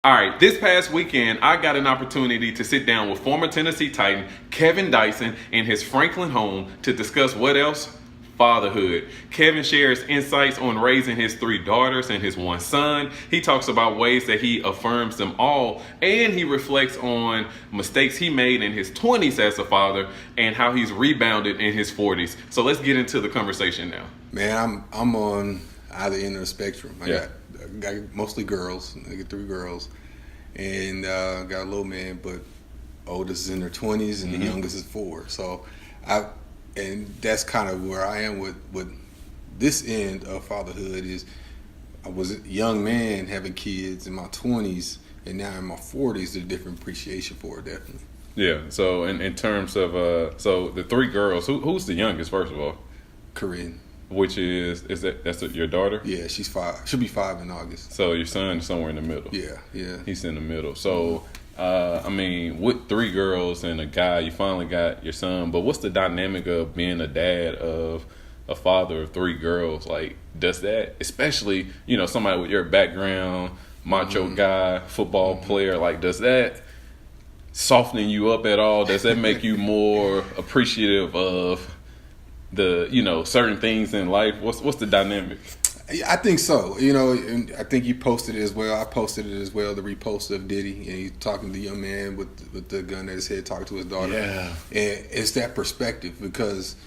All right, this past weekend, I got an opportunity to sit down with former Tennessee Titan Kevin Dyson in his Franklin home to discuss what else? Fatherhood. Kevin shares insights on raising his 3 daughters and his 1 son. He talks about ways that he affirms them all, and he reflects on mistakes he made in his 20s as a father and how he's rebounded in his 40s. So let's get into the conversation now. Man, I'm on either end of the spectrum. I Yeah. got mostly girls. I got 3 girls, and got a little man, but oldest is in their 20s and the youngest is 4. So and that's kind of where I am with this end of fatherhood. Is I was a young man having kids in my 20s, and now in my 40s, there's a different appreciation for it, definitely. Yeah. So in terms of so the 3 girls, who's the youngest first of all? Corinne. Which that's your daughter? Yeah, she's 5. She'll be 5 in August. So your son's somewhere in the middle. Yeah. He's in the middle. So, I mean, with 3 girls and a guy, you finally got your son. But what's the dynamic of being a dad of a father of 3 girls? Like, does that, especially, somebody with your background, macho guy, football player, like, does that soften you up at all? Does that make you more appreciative of the certain things in life? What's the dynamic? I think so. And I think you posted it as well. I posted it as well, the repost of Diddy, and he's talking to the young man with the gun at his head, talking to his daughter. Yeah. And it's that perspective because,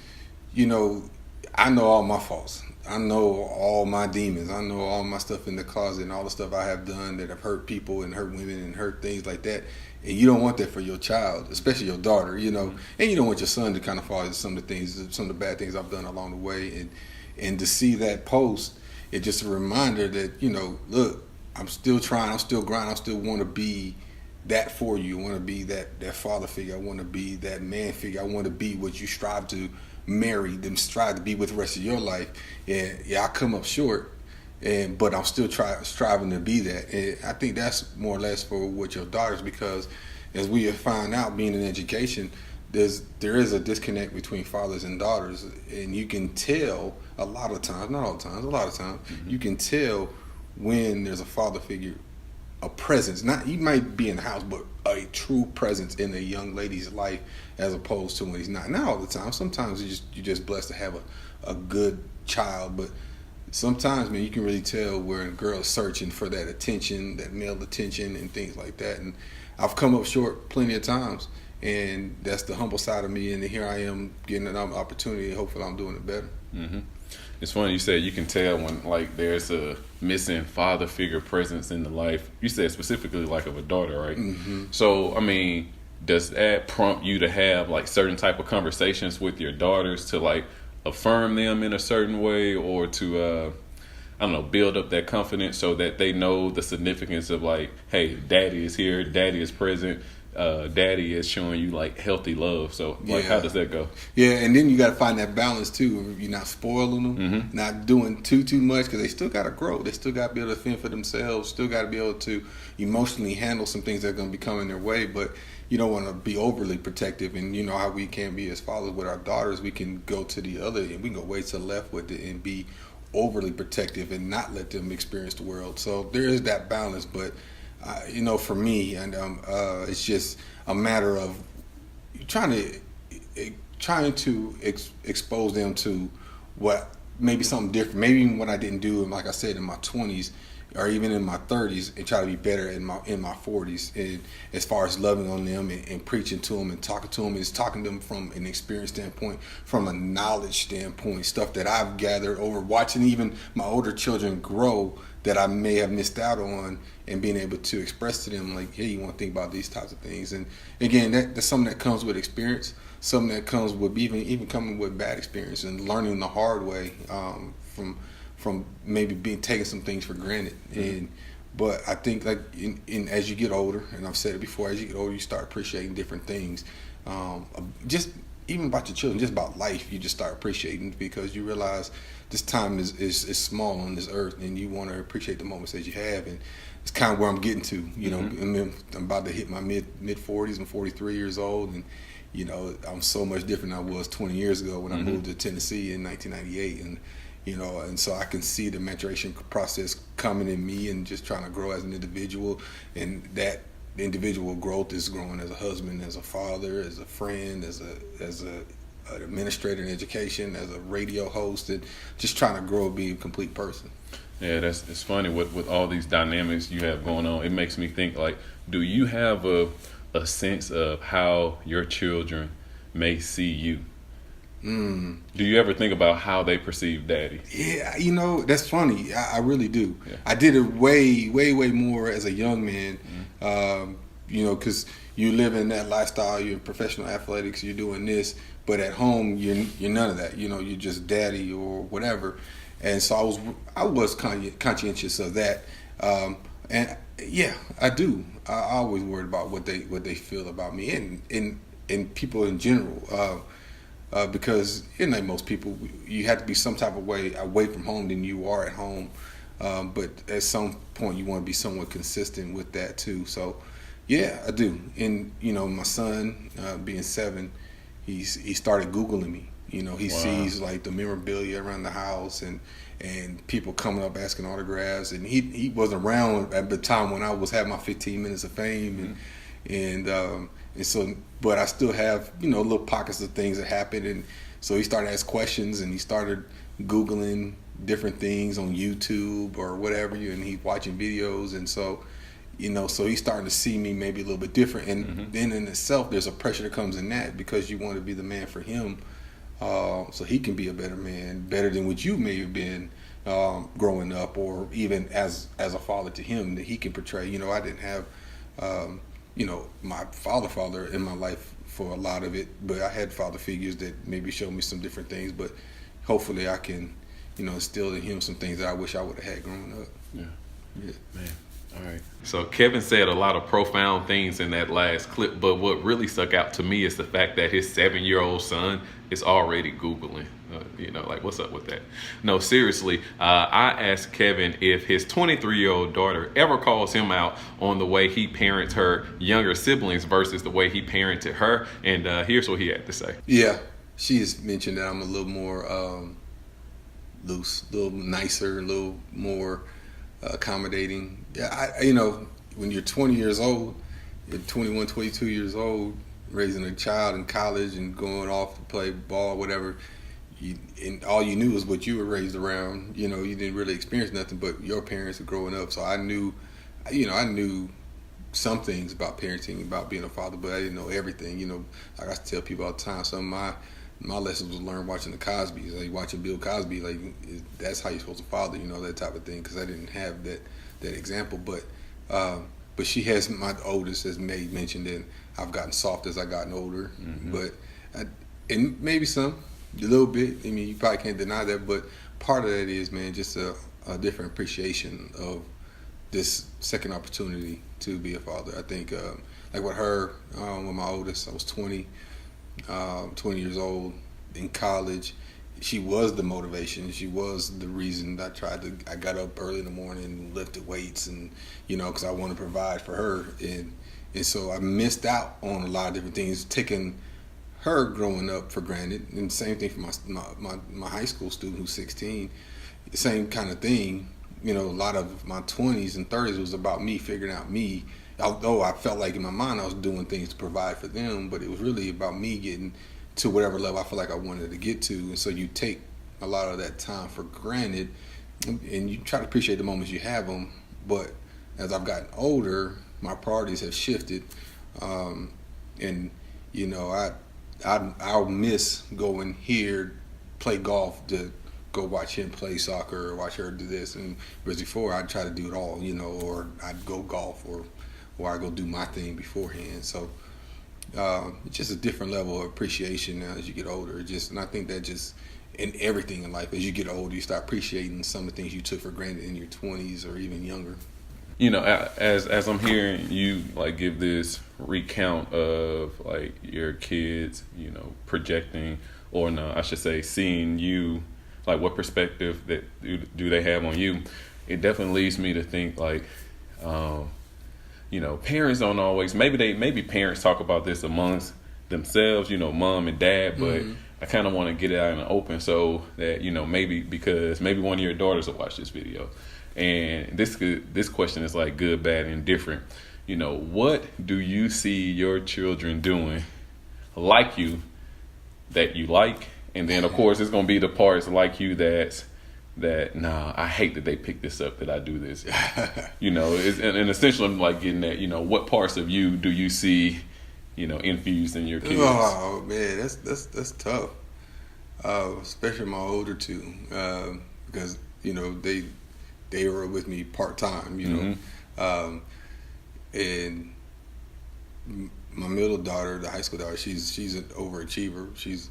I know all my faults. I know all my demons. I know all my stuff in the closet and all the stuff I have done that have hurt people and hurt women and hurt things like that. And you don't want that for your child, especially your daughter, and you don't want your son to kind of fall into some of the bad things I've done along the way. And to see that post, it's just a reminder that, look, I'm still trying, I'm still grinding, I still want to be that for you. I want to be that father figure. I want to be that man figure. I want to be what you strive to marry, then strive to be with the rest of your life. And yeah, I come up short, but I'm still striving to be that. And I think that's more or less for with your daughters, because as we have found out, being in education, there is a disconnect between fathers and daughters, and you can tell a lot of times, not all the times, a lot of times, you can tell when there's a father figure, a presence. Not, you might be in the house, but a true presence in a young lady's life, as opposed to when he's not. Not all the time. Sometimes you're just blessed to have a good child, but sometimes, man, you can really tell where a girl is searching for that attention, that male attention, and things like that. And I've come up short plenty of times, and that's the humble side of me. And here I am getting an opportunity, and hopefully I'm doing it better. Mm-hmm. It's funny you said you can tell when there's a missing father figure presence in the life. You said specifically of a daughter, right? Mm-hmm. So I mean, does that prompt you to have certain type of conversations with your daughters to affirm them in a certain way, or to build up that confidence so that they know the significance of hey, daddy is here, daddy is present, daddy is showing you healthy love. So how does that go? Yeah, and then you got to find that balance too. You're not spoiling them, not doing too much, because they still got to grow. They still got to be able to fend for themselves. Still got to be able to emotionally handle some things that are going to be coming their way. But you don't want to be overly protective. And you know how we can be as fathers with our daughters. We can go to the other end. We can go way to the left with it and be overly protective and not let them experience the world. So there is that balance. But for me, and it's just a matter of trying to expose them to what maybe something different, maybe even what I didn't do, like I said, in my 20s or even in my 30s, and try to be better in my 40s. And as far as loving on them and preaching to them and talking to them, is talking to them from an experience standpoint, from a knowledge standpoint, stuff that I've gathered over watching even my older children grow that I may have missed out on, and being able to express to them hey, you want to think about these types of things. And again, that's something that comes with experience, something that comes with even coming with bad experience and learning the hard way from maybe taking some things for granted. But I think as you get older, and I've said it before, as you get older, you start appreciating different things. Just even about your children, just about life, you just start appreciating, because you realize this time is small on this earth, and you want to appreciate the moments that you have. And it's kind of where I'm getting to. I'm about to hit my mid 40s. I'm 43 years old, and I'm so much different than I was 20 years ago when I moved to Tennessee in 1998. And and so I can see the maturation process coming in me and just trying to grow as an individual, and that individual growth is growing as a husband, as a father, as a friend, as an administrator in education, as a radio host, and just trying to grow, be a complete person. Yeah, it's funny with all these dynamics you have going on. It makes me think, like, do you have a sense of how your children may see you? Do you ever think about how they perceive daddy? Yeah, that's funny. I really do. Yeah. I did it way, way, way more as a young man, because you live in that lifestyle. You're in professional athletics. You're doing this, but at home, you're none of that. You're just daddy or whatever. And so I was conscientious of that. And yeah, I do. I always worried about what they feel about me and people in general. Because like most people, you have to be some type of way away from home than you are at home. But at some point, you want to be somewhat consistent with that too. So, yeah, I do. And my son, being 7, he started Googling me. He Wow. sees like the memorabilia around the house and people coming up asking autographs. And he wasn't around at the time when I was having my 15 minutes of fame and so, but I still have, little pockets of things that happened. And so he started asking questions and he started Googling different things on YouTube or whatever, and he's watching videos. And so, so he's starting to see me maybe a little bit different. And then in itself, there's a pressure that comes in that because you want to be the man for him. So he can be a better man, better than what you may have been growing up, or even as a father to him, that he can portray. I didn't have my father in my life for a lot of it, but I had father figures that maybe showed me some different things, but hopefully I can, instill in him some things that I wish I would have had growing up. Yeah. Yeah. Man. All right. So Kevin said a lot of profound things in that last clip, but what really stuck out to me is the fact that his 7-year-old son is already Googling. Like, what's up with that? No, seriously, I asked Kevin if his 23-year-old daughter ever calls him out on the way he parents her younger siblings versus the way he parented her, and here's what he had to say. Yeah, she has mentioned that I'm a little more loose, a little nicer, a little more accommodating. Yeah, when you're 20 years old, you're 21, 22 years old, raising a child in college and going off to play ball, whatever, and all you knew was what you were raised around. You didn't really experience nothing but your parents growing up. So I knew some things about parenting, about being a father, but I didn't know everything. Like I tell people all the time, some of my lessons was learned watching the Cosbys, like watching Bill Cosby. Like, that's how you're supposed to father, that type of thing. Because I didn't have that example, but she has, my oldest has made mention that I've gotten soft as I gotten older, but and maybe a little bit. I mean, you probably can't deny that, but part of that is, man, just a different appreciation of this second opportunity to be a father. I think, like with her, with my oldest, I was 20 years old in college. She was the motivation. She was the reason I got up early in the morning and lifted weights, and because I want to provide for her, and so I missed out on a lot of different things, taking her growing up for granted. And same thing for my high school student who's 16. Same kind of thing. A lot of my 20s and 30s was about me figuring out me. Although I felt like in my mind I was doing things to provide for them, but it was really about me getting to whatever level I feel like I wanted to get to. And so you take a lot of that time for granted, and you try to appreciate the moments you have them. But as I've gotten older, my priorities have shifted, and I'll miss going here, play golf, to go watch him play soccer or watch her do this. And whereas before I'd try to do it all, or I'd go golf or I go do my thing beforehand. So it's just a different level of appreciation now as you get older. And I think that just in everything in life, as you get older, you start appreciating some of the things you took for granted in your 20s or even younger. As I'm hearing you like give this recount of like your kids, projecting, or no, I should say seeing you, like what perspective that do they have on you, it definitely leads me to think like, parents don't always, maybe parents talk about this amongst themselves, mom and dad, but I kind of want to get it out in the open so that, you know, maybe one of your daughters will watch this video. And this question is like good, bad, and different. You know, what do you see your children doing like you that you like? And then, of course, it's going to be the parts like you that I hate that they pick this up, that I do this. You know, and essentially I'm like getting at, you know, what parts of you do you see, you know, infused in your kids? Oh man, that's tough. Especially my older two, because you know they were with me part time. You know, and my middle daughter, the high school daughter, she's an overachiever. She's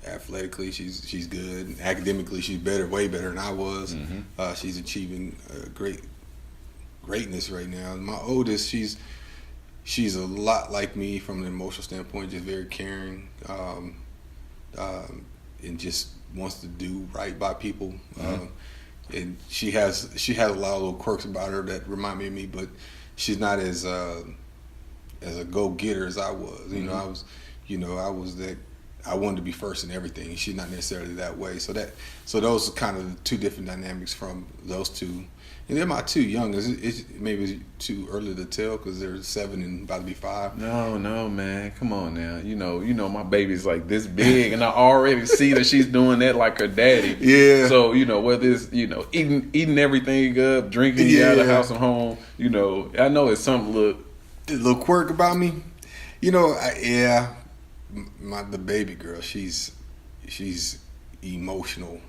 athletically, she's good. Academically, she's way better than I was. She's achieving greatness right now. My oldest, she's a lot like me from an emotional standpoint, just very caring, and just wants to do right by people. And she has a lot of little quirks about her that remind me of me, but she's not as a go-getter as I was. You know, I was that. I wanted to be first in everything. She's not necessarily that way. So those are kind of the two different dynamics from those two. And then my two youngest, it's maybe too early to tell because they're 7 and about to be 5. No, man, come on now. You know, my baby's like this big, and I already see that she's doing that like her daddy. Yeah. So you know, whether it's eating everything up, drinking out of the house and home. You know, I know it's some little quirk about me. You know, the baby girl, she's emotional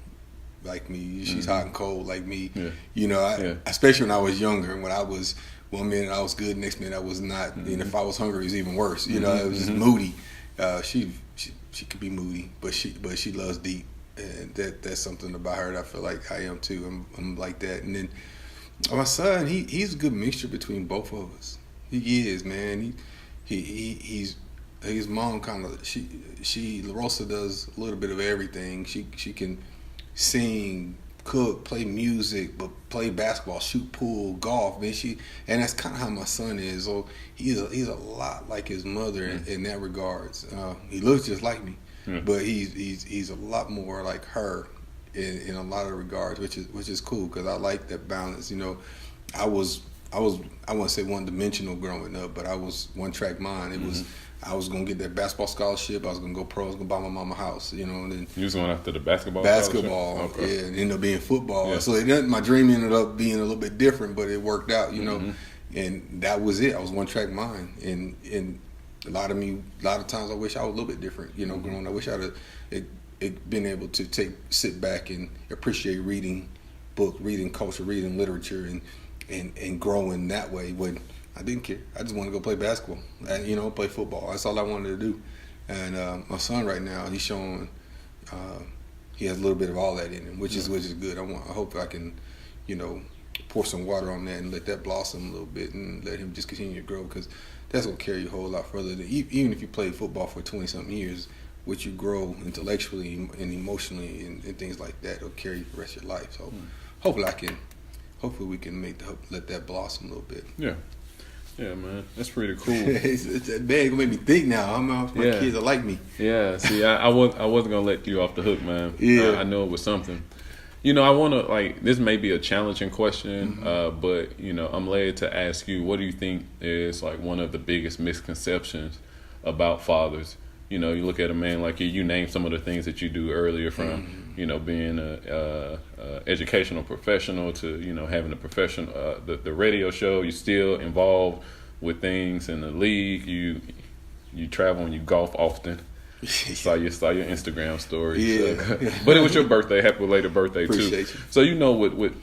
like me. She's hot and cold like me. Yeah. You know, especially when I was younger. When I was 1 minute I was good, next minute I was not. And if I was hungry, it was even worse. You know, it was just moody. She could be moody, but she loves deep, and that's something about her that I feel like I am too. I'm like that. And then my son, he's a good mixture between both of us. He is, man. He's his mom kind of La Rosa does a little bit of everything. She can sing, cook, play music, but play basketball, shoot pool, golf. Man, and that's kind of how my son is. So he's a lot like his mother in that regards. He looks just like me, but he's a lot more like her in a lot of regards, which is cool because I like that balance. You know, I wouldn't say one dimensional growing up, but I was one track mind. It was. I was gonna get that basketball scholarship. I was gonna go pro. I was gonna buy my mama a house. You know, and then you was going after the basketball. Okay. Yeah, and ended up being football. Yeah. So my dream ended up being a little bit different, but it worked out. You know, and that was it. I was one track mind, and a lot of times I wish I was a little bit different. You know, growing. I wish I'd have been able to sit back and appreciate reading books, reading culture, reading literature, and growing that way. When I didn't care. I just wanted to go play basketball and, play football. That's all I wanted to do. And my son right now, he's showing he has a little bit of all that in him, which is good. I hope I can, pour some water on that and let that blossom a little bit and let him just continue to grow because that's going to carry you a whole lot further. Even if you play football for 20-something years, what you grow intellectually and emotionally and things like that will carry you for the rest of your life. So hopefully we can let that blossom a little bit. Yeah. Yeah, man, that's pretty cool. It's that bad. Gonna make me think now. My kids are like me. Yeah, see, I wasn't gonna let you off the hook, man. Yeah, I know it was something. I want to this may be a challenging question, but I'm led to ask you, what do you think is like one of the biggest misconceptions about fathers? You look at a man like you. You named some of the things that you do earlier, from being a educational professional to having a profession, the radio show. You're still involved with things in the league. You travel and you golf often. saw your Instagram story. Yeah. But it was your birthday. Happy belated birthday. Appreciate too. You. So with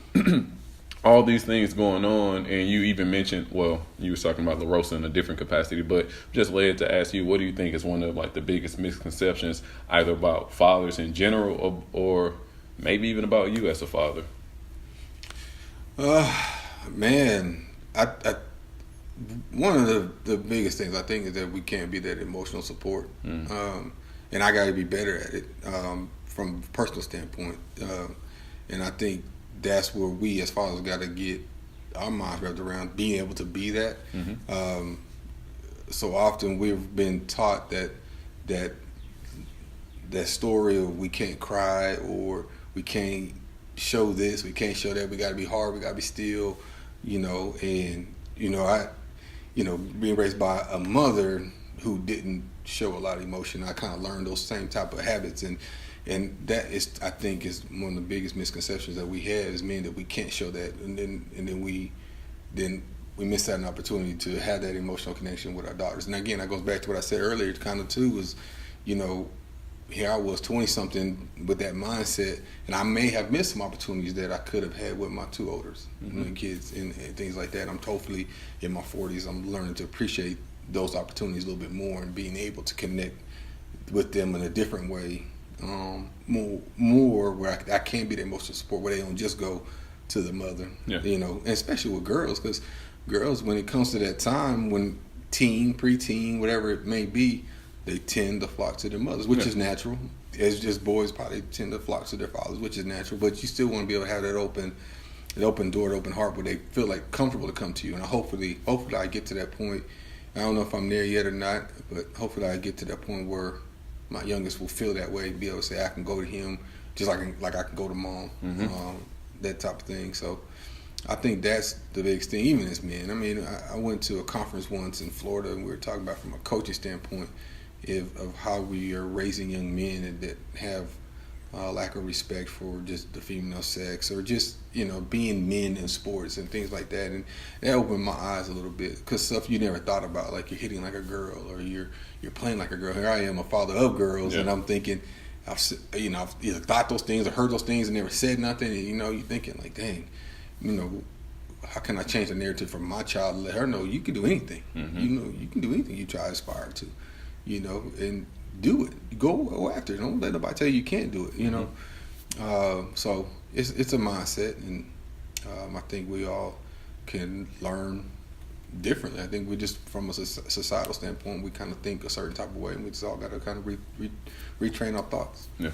all these things going on, and you even mentioned, you were talking about La Rosa in a different capacity, but just led to ask you, what do you think is one of like the biggest misconceptions, either about fathers in general or maybe even about you as a father? Man, one of the biggest things I think is that we can't be that emotional support, and I got to be better at it from a personal standpoint, and I think that's where we as fathers got to get our minds wrapped around being able to be that. So often we've been taught that that story of we can't cry or we can't show this, we can't show that. We got to be hard, we got to be still, And being raised by a mother who didn't show a lot of emotion, I kind of learned those same type of habits, and that is, I think, is one of the biggest misconceptions that we have as men, that we can't show that, and then we miss out an opportunity to have that emotional connection with our daughters. And again, that goes back to what I said earlier, kind of too, was, here I was 20-something with that mindset, and I may have missed some opportunities that I could have had with my two olders, kids and things like that. I'm totally in my 40s. I'm learning to appreciate those opportunities a little bit more and being able to connect with them in a different way, more where I can be the emotional support, where they don't just go to the mother, and especially with girls, because girls, when it comes to that time, when preteen, whatever it may be, they tend to flock to their mothers, which is natural. As just boys probably tend to flock to their fathers, which is natural. But you still want to be able to have that open door, that open heart, where they feel like comfortable to come to you. And hopefully I get to that point. I don't know if I'm there yet or not, but hopefully I get to that point where my youngest will feel that way, be able to say I can go to him just like I can go to mom, that type of thing. So I think that's the biggest thing, even as men. I mean, I went to a conference once in Florida, and we were talking about from a coaching standpoint of how we are raising young men that have lack of respect for just the female sex, or just being men in sports and things like that. And that opened my eyes a little bit, because stuff you never thought about, like you're hitting like a girl, or you're playing like a girl. Here I am, a father of girls, and I'm thinking, I've either thought those things or heard those things and never said nothing. And you're thinking like, dang, how can I change the narrative for my child to let her know you can do anything? You can do anything you try to aspire to, and do it. Go after it. Don't let nobody tell you can't do it. So it's a mindset, and I think we all can learn differently. I think we just, from a societal standpoint, we kind of think a certain type of way, and we just all got to kind of retrain our thoughts. Yeah.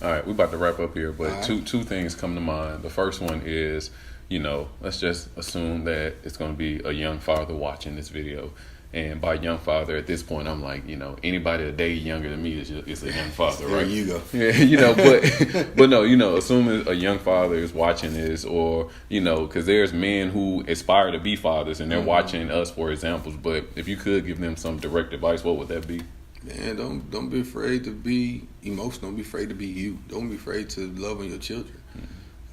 All right, we're about to wrap up here, but two things come to mind. The first one is, let's just assume that it's going to be a young father watching this video. And by young father, at this point, I'm like, anybody a day younger than me is a young father, right? There you go. Yeah, but no, assuming a young father is watching this, or, because there's men who aspire to be fathers, and they're watching us for examples. But if you could give them some direct advice, what would that be? Man, don't be afraid to be emotional. Don't be afraid to be you. Don't be afraid to love on your children.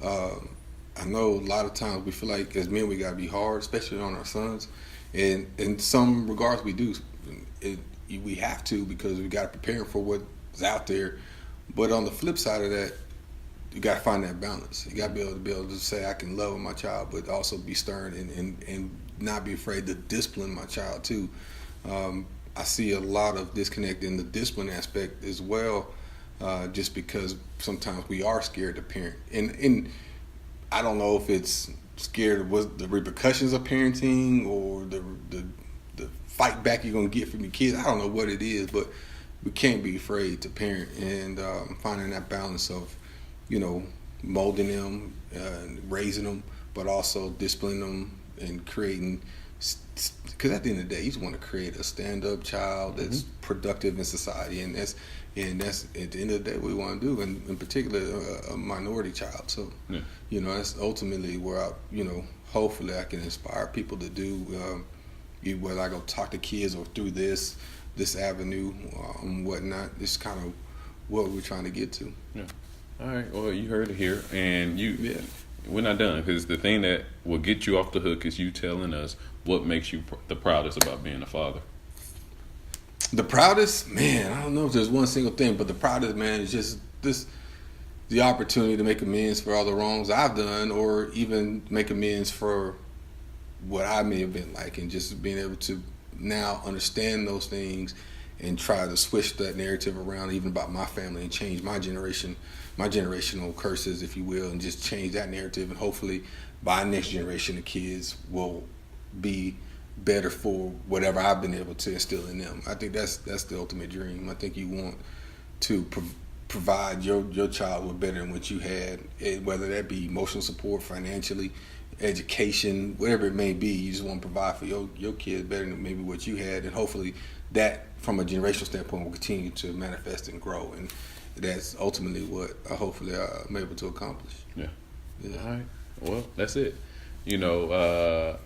I know a lot of times we feel like as men we gotta be hard, especially on our sons. And in some regards we do. We have to, because we gotta prepare for what's out there. But on the flip side of that, you gotta find that balance. You gotta be able to say I can love on my child, but also be stern and not be afraid to discipline my child too. I see a lot of disconnect in the discipline aspect as well, just because sometimes we are scared to parent. And I don't know if it's scared of what the repercussions of parenting, or the fight back you're going to get from your kids. I don't know what it is, but we can't be afraid to parent, and finding that balance of, molding them, raising them, but also disciplining them and creating, because at the end of the day, you just want to create a stand-up child that's productive in society, and that's at the end of the day what we want to do, and in particular a minority child. So that's ultimately where hopefully I can inspire people to do, whether I go talk to kids or through this avenue and whatnot. It's kind of what we're trying to get to. All right, well, you heard it here, and we're not done, because the thing that will get you off the hook is you telling us what makes you the proudest about being a father. The proudest, man, I don't know if there's one single thing, but the proudest, man, is just the opportunity to make amends for all the wrongs I've done, or even make amends for what I may have been like, and just being able to now understand those things and try to switch that narrative around, even about my family, and change my generational curses, if you will, and just change that narrative. And hopefully by next generation of kids will be better for whatever I've been able to instill in them. I think that's the ultimate dream. I think you want to provide your child with better than what you had, whether that be emotional support, financially, education, whatever it may be. You just want to provide for your kids better than maybe what you had, and hopefully that, from a generational standpoint, will continue to manifest and grow. And that's ultimately what hopefully I'm able to accomplish. Yeah. All right. Well, that's it. You know,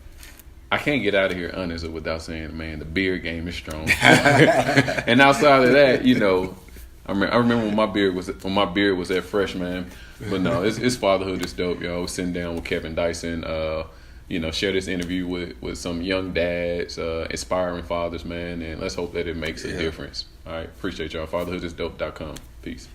I can't get out of here honestly without saying, man, the beard game is strong. And outside of that, you know, I remember when my beard was at fresh, man. But no, it's Fatherhood Is Dope, yo. Sitting down with Kevin Dyson, you know, share this interview with some young dads, inspiring fathers, man, and let's hope that it makes a difference. All right, appreciate y'all. FatherhoodIsDope.com. Peace.